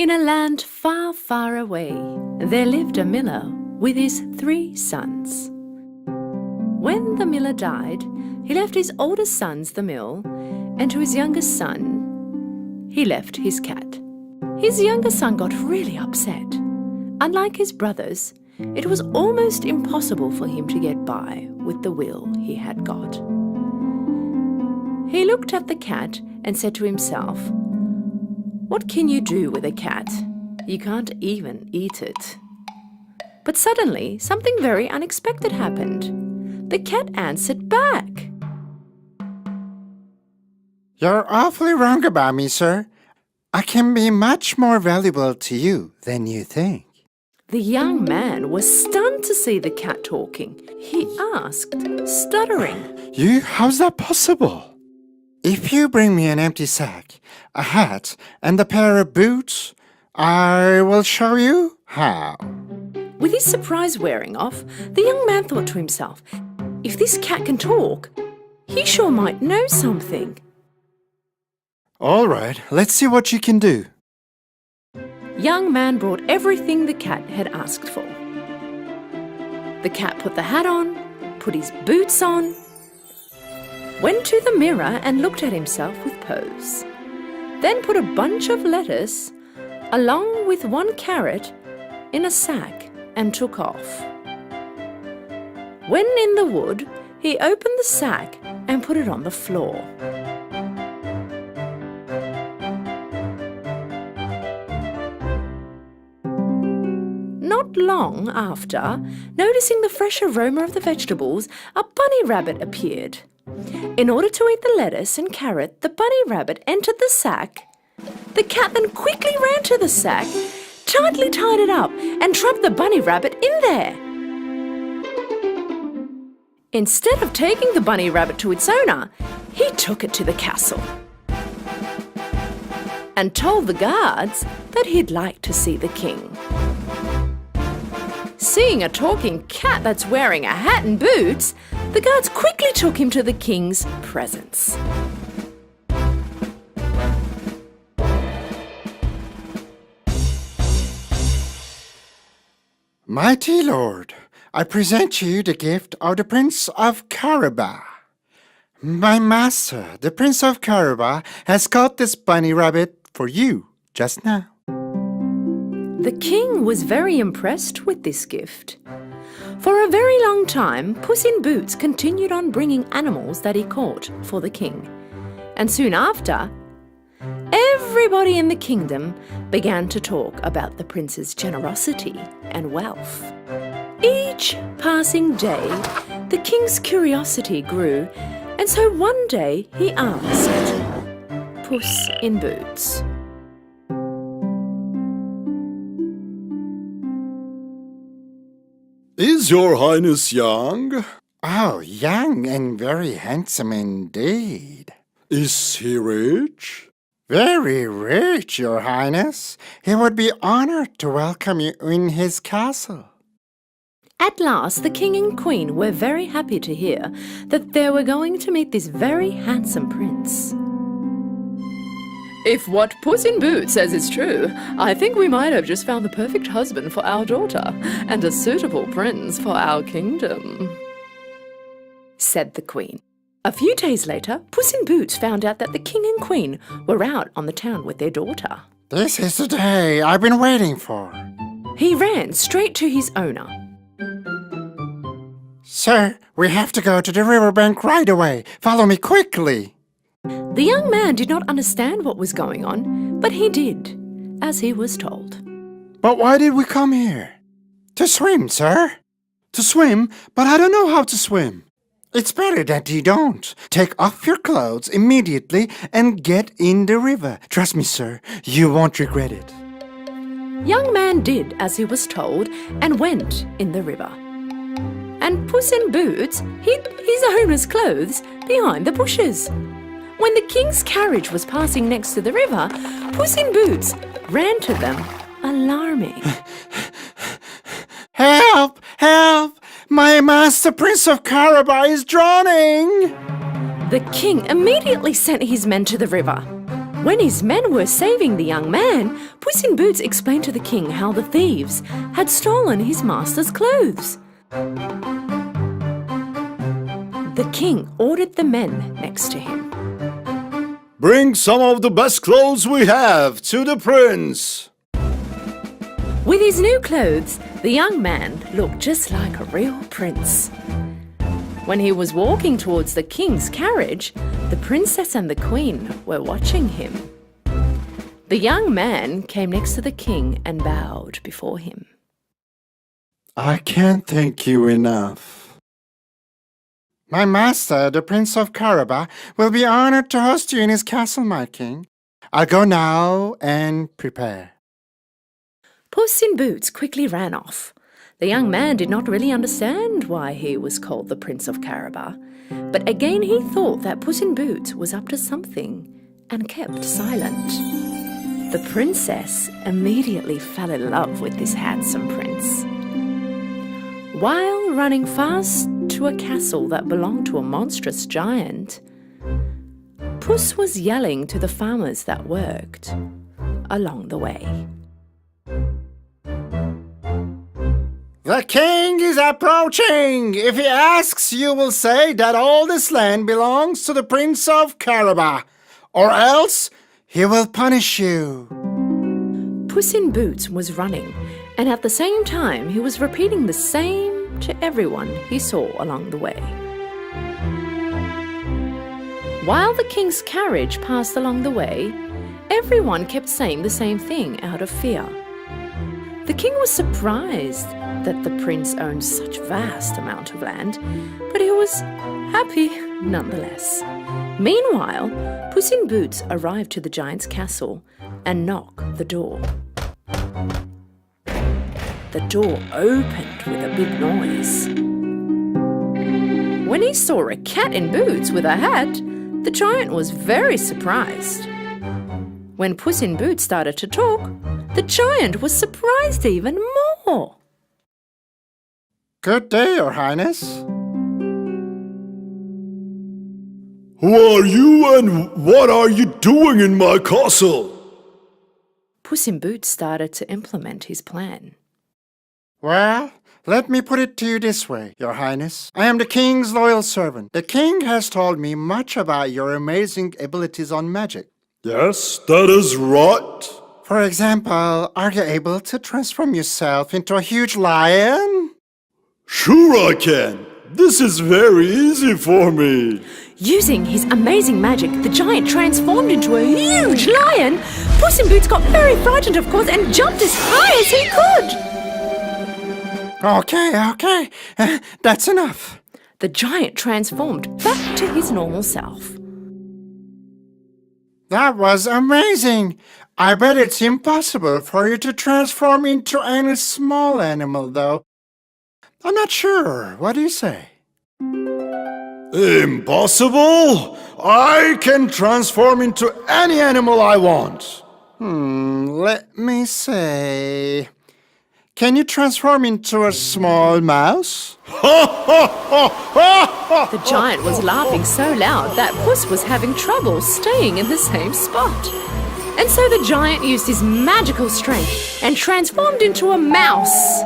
In a land far, far away, there lived a miller with his 3 sons. When the miller died, he left his oldest sons the mill, and to his youngest son, he left his cat. His younger son got really upset. Unlike his brothers, it was almost impossible for him to get by with the will he had got. He looked at the cat and said to himself, "What can you do with a cat? You can't even eat it." But suddenly, something very unexpected happened. The cat answered back. "You're awfully wrong about me, sir. I can be much more valuable to you than you think." The young man was stunned to see the cat talking. He asked, stuttering, How's that possible? If you bring me an empty sack, a hat, and a pair of boots, I will show you how." With his surprise wearing off, the young man thought to himself, if this cat can talk, he sure might know something. All right, let's see what you can do. Young man brought everything the cat had asked for. The cat put the hat on, put his boots on, went to the mirror and looked at himself with pose, then put a bunch of lettuce along with 1 carrot in a sack and took off. When in the wood, he opened the sack and put it on the floor. Not long after, noticing the fresh aroma of the vegetables, a bunny rabbit appeared. In order to eat the lettuce and carrot, the bunny rabbit entered the sack. The cat then quickly ran to the sack, tightly tied it up, and trapped the bunny rabbit in there. Instead of taking the bunny rabbit to its owner, he took it to the castle and told the guards that he'd like to see the king. Seeing a talking cat that's wearing a hat and boots, the guards quickly took him to the king's presence. Mighty lord, I present you the gift of the Prince of Carabas. My master, the Prince of Carabas, has caught this bunny rabbit for you just now. The king was very impressed with this gift. For a very long time, Puss in Boots continued on bringing animals that he caught for the king. And soon after, everybody in the kingdom began to talk about the prince's generosity and wealth. Each passing day, the king's curiosity grew, and so one day he asked Puss in Boots, "Is your highness young?" "Oh, young and very handsome indeed." "Is he rich?" "Very rich, your highness. He would be honored to welcome you in his castle." At last, the king and queen were very happy to hear that they were going to meet this very handsome prince. "If what Puss in Boots says is true, I think we might have just found the perfect husband for our daughter and a suitable prince for our kingdom," said the queen. A few days later, Puss in Boots found out that the king and queen were out on the town with their daughter. "This is the day I've been waiting for." He ran straight to his owner. "Sir, we have to go to the riverbank right away. Follow me quickly." The young man did not understand what was going on, but he did, as he was told. "But why did we come here?" "To swim, sir." "To swim? But I don't know how to swim." "It's better that you don't. Take off your clothes immediately and get in the river. Trust me, sir, you won't regret it." Young man did as he was told and went in the river. And Puss in Boots hid his owner's clothes behind the bushes. When the king's carriage was passing next to the river, Puss in Boots ran to them, alarming. "Help! Help! My master, Prince of Carabas, is drowning!" The king immediately sent his men to the river. When his men were saving the young man, Puss in Boots explained to the king how the thieves had stolen his master's clothes. The king ordered the men next to him. Bring some of the best clothes we have to the prince. With his new clothes, the young man looked just like a real prince. When he was walking towards the king's carriage, the princess and the queen were watching him. The young man came next to the king and bowed before him. I can't thank you enough. My master, the Prince of Carabas, will be honored to host you in his castle, my king. I'll go now and prepare. Puss in Boots quickly ran off. The young man did not really understand why he was called the Prince of Carabas, but again he thought that Puss in Boots was up to something and kept silent. The princess immediately fell in love with this handsome prince. While running fast to a castle that belonged to a monstrous giant, Puss was yelling to the farmers that worked along the way. The king is approaching. If he asks, you will say that all this land belongs to the Prince of Carabas, or else he will punish you. Puss in Boots was running, and at the same time he was repeating the same to everyone he saw along the way. While the king's carriage passed along the way, everyone kept saying the same thing out of fear. The king was surprised that the prince owned such vast amount of land, but he was happy nonetheless. Meanwhile, Puss in Boots arrived to the giant's castle and knocked the door. The door opened with a big noise. When he saw a cat in boots with a hat, the giant was very surprised. When Puss in Boots started to talk, the giant was surprised even more. Good day, Your Highness. Who are you and what are you doing in my castle? Puss in Boots started to implement his plan. Well, let me put it to you this way, Your Highness. I am the king's loyal servant. The king has told me much about your amazing abilities on magic. Yes, that is right. For example, are you able to transform yourself into a huge lion? Sure I can. This is very easy for me. Using his amazing magic, the giant transformed into a huge lion. Puss in Boots got very frightened, of course, and jumped as high as he could. Okay. That's enough. The giant transformed back to his normal self. That was amazing. I bet it's impossible for you to transform into any small animal, though. I'm not sure. What do you say? Impossible? I can transform into any animal I want. Let me say... Can you transform into a small mouse? The giant was laughing so loud that Puss was having trouble staying in the same spot. And so the giant used his magical strength and transformed into a mouse.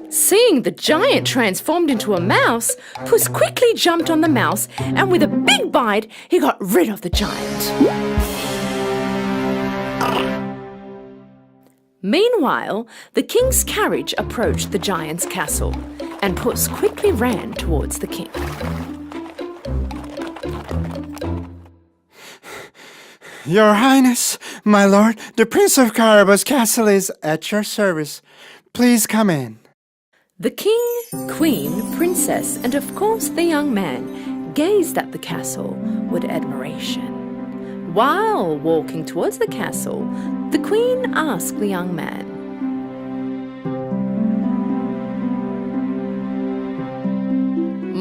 Seeing the giant transformed into a mouse, Puss quickly jumped on the mouse, and with a big bite, he got rid of the giant. Meanwhile, the king's carriage approached the giant's castle, and Puss quickly ran towards the king. Your Highness, my lord, the Prince of Carabas' castle is at your service. Please come in. The king, queen, princess, and of course the young man gazed at the castle with admiration. While walking towards the castle, the queen asked the young man,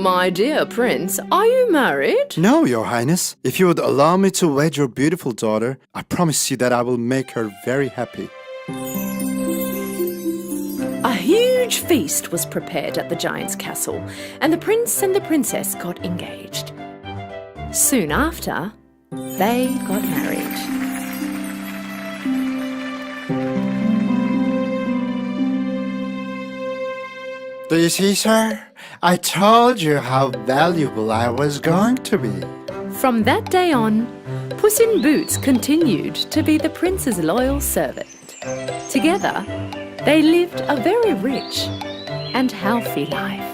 "My dear prince, are you married?" No, Your Highness. If you would allow me to wed your beautiful daughter, I promise you that I will make her very happy. A huge feast was prepared at the giant's castle, and the prince and the princess got engaged. Soon after, they got married. Do you see, sir? I told you how valuable I was going to be. From that day on, Puss in Boots continued to be the prince's loyal servant. Together, they lived a very rich and healthy life.